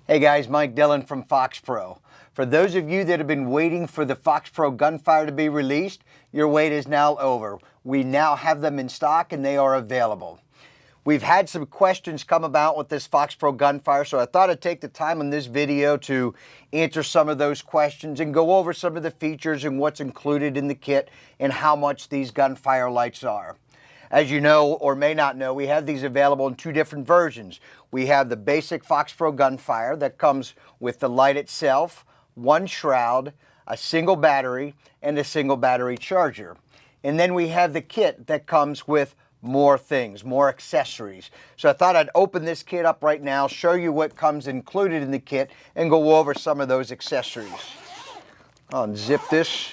Hey guys, Mike Dillon from FOXPRO. For those of you that have been waiting for the FOXPRO Gunfire to be released, your wait is now over. We now have them in stock and they are available. We've had some questions come about with this FOXPRO Gunfire, so I thought I'd take the time in this video to answer some of those questions and go over some of the features and what's included in the kit and how much these gunfire lights are. As you know or may not know, we have these available in two different versions. We have the basic FOXPRO Gunfire that comes with the light itself, one shroud, a single battery, and a single battery charger. And then we have the kit that comes with more things, more accessories. So I thought I'd open this kit up right now, show you what comes included in the kit, and go over some of those accessories. I'll unzip this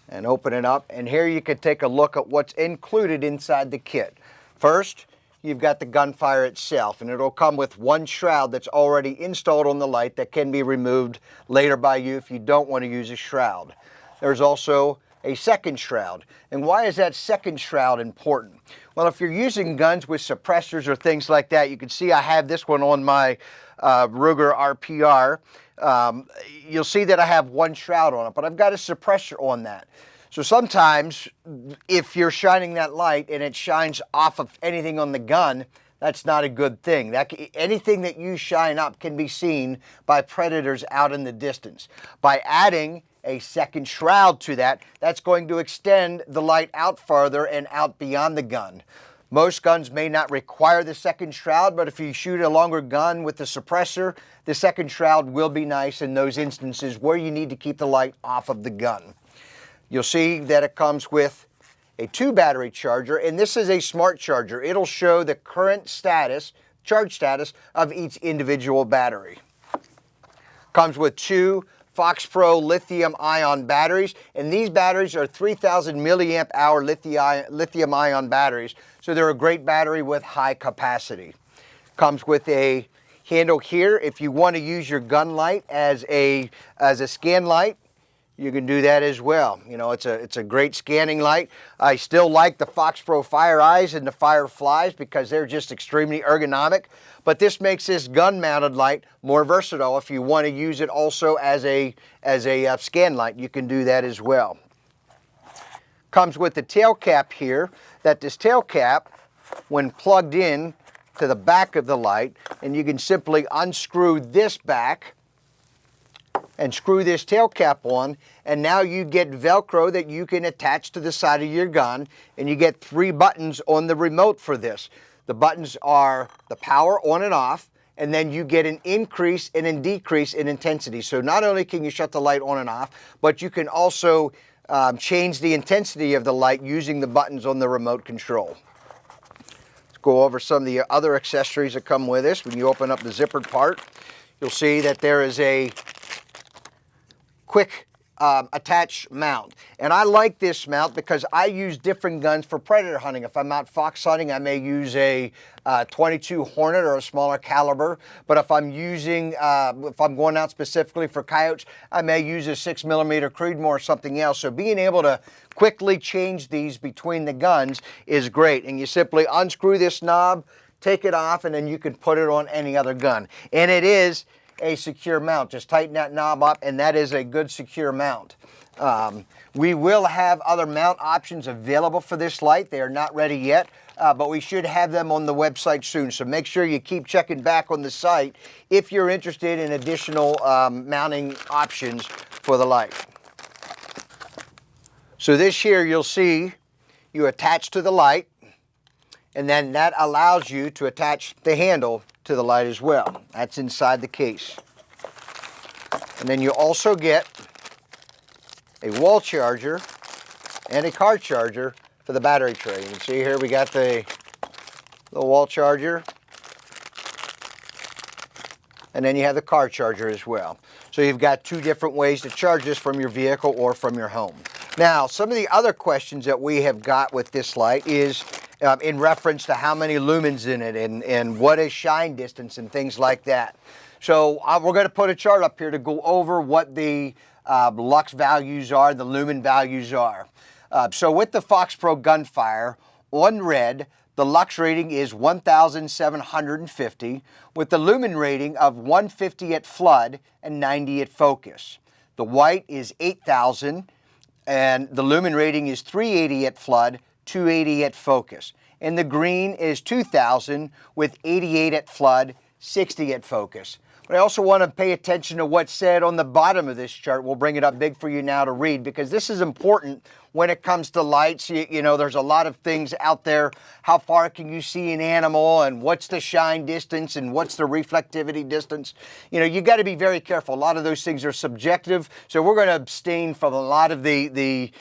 and open it up, and here you can take a look at what's included inside the kit. First, you've got the gunfire itself, and it'll come with one shroud that's already installed on the light that can be removed later by you if you don't want to use a shroud. There's also a second shroud. And why is that second shroud important? Well, if you're using guns with suppressors or things like that, you can see I have this one on my Ruger RPR. You'll see that I have one shroud on it, but I've got a suppressor on that. So sometimes if you're shining that light and it shines off of anything on the gun, that's not a good thing. Anything that you shine up can be seen by predators out in the distance. By adding a second shroud to that, that's going to extend the light out farther and out beyond the gun. Most guns may not require the second shroud, but if you shoot a longer gun with the suppressor, the second shroud will be nice in those instances where you need to keep the light off of the gun. You'll see that it comes with a 2-battery charger, and this is a smart charger. It'll show the current status, charge status of each individual battery. Comes with 2 FOXPRO lithium-ion batteries, and these batteries are 3,000 milliamp hour lithium-ion batteries, so they're a great battery with high capacity. Comes with a handle here if you want to use your gun light as a scan light. You can do that as well. You know, it's a great scanning light. I still like the FOXPRO Fire Eyes and the Fireflies because they're just extremely ergonomic. But this makes this gun-mounted light more versatile. If you want to use it also as a scan light, you can do that as well. Comes with the tail cap here. This tail cap, when plugged in to the back of the light, and you can simply unscrew this back and screw this tail cap on, and now you get Velcro that you can attach to the side of your gun, and you get 3 buttons on the remote for this. The buttons are the power on and off, and then you get an increase and a decrease in intensity. So not only can you shut the light on and off, but you can also change the intensity of the light using the buttons on the remote control. Let's go over some of the other accessories that come with this. When you open up the zippered part, you'll see that there is a quick attach mount, and I like this mount because I use different guns for predator hunting. If I'm out fox hunting, I may use a 22 Hornet or a smaller caliber, but if I'm going out specifically for coyotes, I may use a 6mm Creedmoor or something else. So being able to quickly change these between the guns is great, and you simply unscrew this knob, take it off, and then you can put it on any other gun. And it is a secure mount. Just tighten that knob up, and that is a good secure mount. We will have other mount options available for this light. They are not ready yet, but we should have them on the website soon. So make sure you keep checking back on the site if you're interested in additional mounting options for the light. So this here, you'll see you attach to the light, and then that allows you to attach the handle to the light as well. That's inside the case. And then you also get a wall charger and a car charger for the battery tray. You can see here we got the wall charger, and then you have the car charger as well. So you've got 2 different ways to charge this from your vehicle or from your home. Now, some of the other questions that we have got with this light is in reference to how many lumens in it and what is shine distance and things like that. So we're going to put a chart up here to go over what the lux values are, the lumen values are. So with the FOXPRO Gunfire, on red, The lux rating is 1,750 with the lumen rating of 150 at flood and 90 at focus. The white is 8,000 and the lumen rating is 380 at flood, 280 at focus. And the green is 2,000 with 88 at flood, 60 at focus. But I also want to pay attention to what's said on the bottom of this chart. We'll bring it up big for you now to read because this is important when it comes to lights. You know, there's a lot of things out there. How far can you see an animal and what's the shine distance and what's the reflectivity distance? You know, you got to be very careful. A lot of those things are subjective. So we're going to abstain from a lot of the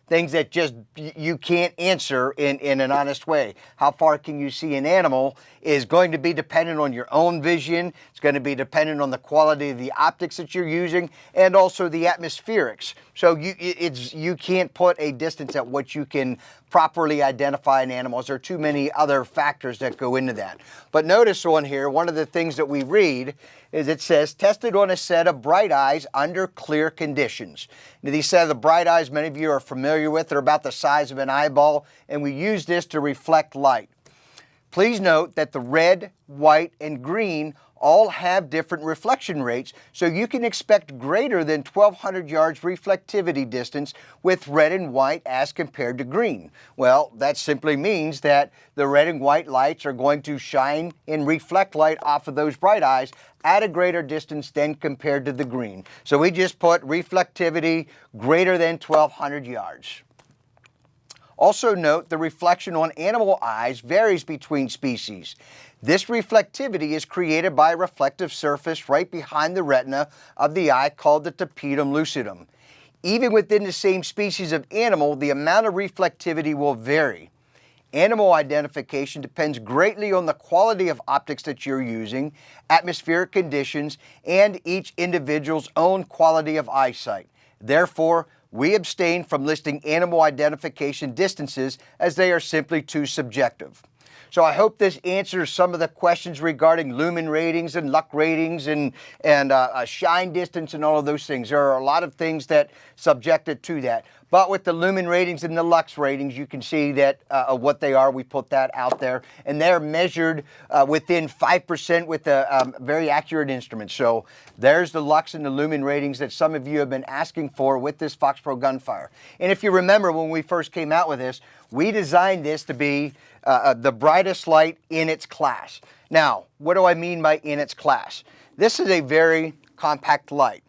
things that just you can't answer in an honest way. How far can you see an animal is going to be dependent on your own vision. It's going to be dependent on the quality of the optics that you're using and also the atmospherics. So you can't put a distance at which you can properly identify an animal. There are too many other factors that go into that. But notice on here, one of the things that we read is it says, tested on a set of bright eyes under clear conditions. Now, these set of the bright eyes, many of you are familiar with, they're about the size of an eyeball, and we use this to reflect light. Please note that the red, white, and green all have different reflection rates, so you can expect greater than 1,200 yards reflectivity distance with red and white as compared to green. Well, that simply means that the red and white lights are going to shine and reflect light off of those bright eyes at a greater distance than compared to the green. So we just put reflectivity greater than 1,200 yards. Also note the reflection on animal eyes varies between species. This reflectivity is created by a reflective surface right behind the retina of the eye called the tapetum lucidum. Even within the same species of animal, the amount of reflectivity will vary. Animal identification depends greatly on the quality of optics that you're using, atmospheric conditions, and each individual's own quality of eyesight. Therefore, we abstain from listing animal identification distances as they are simply too subjective. So I hope this answers some of the questions regarding lumen ratings and lux ratings and shine distance and all of those things. There are a lot of things that subjected to that. But with the lumen ratings and the lux ratings, you can see that what they are. We put that out there. And they're measured within 5% with a very accurate instrument. So there's the lux and the lumen ratings that some of you have been asking for with this FOXPRO Gunfire. And if you remember when we first came out with this, we designed this to be the brightest light in its class. Now, what do I mean by in its class? This is a very compact light.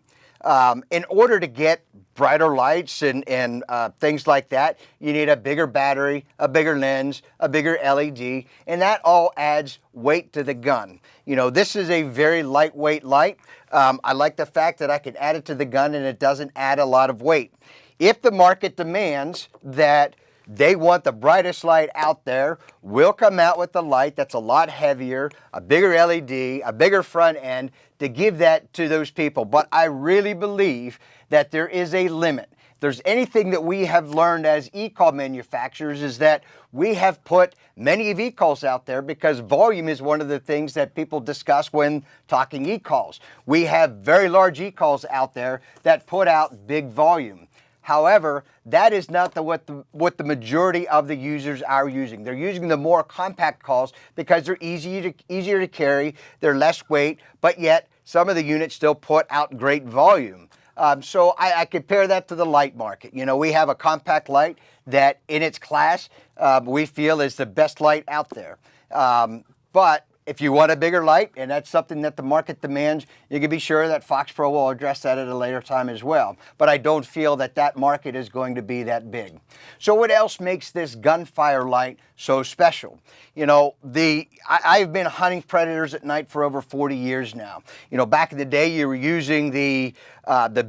In order to get brighter lights and things like that, you need a bigger battery, a bigger lens, a bigger LED, and that all adds weight to the gun. You know, this is a very lightweight light. I like the fact that I can add it to the gun and it doesn't add a lot of weight. If the market demands that they want the brightest light out there, we'll come out with a light that's a lot heavier, a bigger LED, a bigger front end to give that to those people. But I really believe that there is a limit. If there's anything that we have learned as e-call manufacturers is that we have put many of e-calls out there because volume is one of the things that people discuss when talking e-calls. We have very large e-calls out there that put out big volume. However, that is not what the majority of the users are using. They're using the more compact calls because they're easier to carry, they're less weight, but yet some of the units still put out great volume. So I compare that to the light market. You know, we have a compact light that in its class we feel is the best light out there. But if you want a bigger light, and that's something that the market demands, you can be sure that FOXPRO will address that at a later time as well. But I don't feel that that market is going to be that big. So what else makes this Gunfire light so special? You know, I've been hunting predators at night for over 40 years now. You know, back in the day, you were using the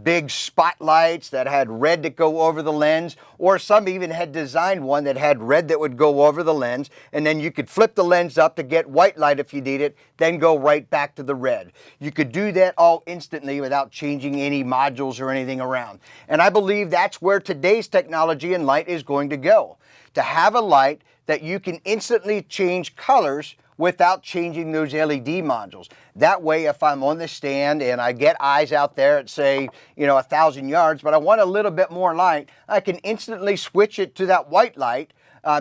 big spotlights that had red that go over the lens, or some even had designed one that had red that would go over the lens, and then you could flip the lens up to get white light if you need it, then go right back to the red. You could do that all instantly without changing any modules or anything around. And I believe that's where today's technology in light is going to go. To have a light that you can instantly change colors without changing those LED modules. That way, if I'm on the stand and I get eyes out there at, say, 1,000 yards, but I want a little bit more light, I can instantly switch it to that white light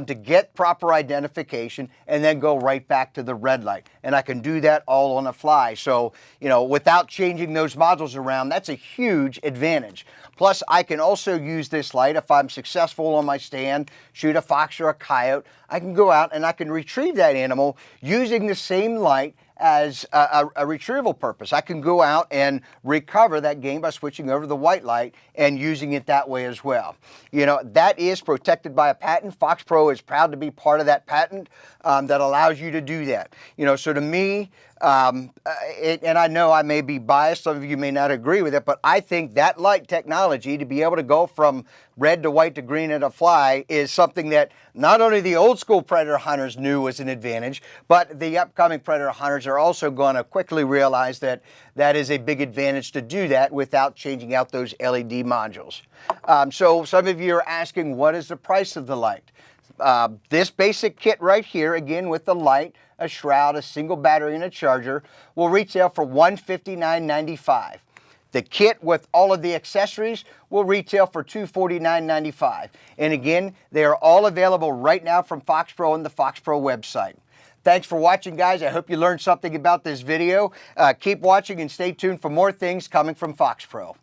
to get proper identification and then go right back to the red light. And I can do that all on the fly. So, you know, without changing those modules around, that's a huge advantage. Plus, I can also use this light if I'm successful on my stand, shoot a fox or a coyote. I can go out and I can retrieve that animal using the same light as a retrieval purpose. I can go out and recover that game by switching over to the white light and using it that way as well. You know, that is protected by a patent. FOXPRO is proud to be part of that patent that allows you to do that. You know, so to me, and I know I may be biased, some of you may not agree with it, but I think that light technology to be able to go from red to white to green at a fly is something that not only the old school predator hunters knew was an advantage, but the upcoming predator hunters are also going to quickly realize that that is a big advantage to do that without changing out those LED modules. So some of you are asking, what is the price of the light? This basic kit right here, again with the light, a shroud, a single battery, and a charger, will retail for $159.95. The kit with all of the accessories will retail for $249.95. And again, they are all available right now from FOXPRO on the FOXPRO website. Thanks for watching, guys. I hope you learned something about this video. Keep watching and stay tuned for more things coming from FOXPRO.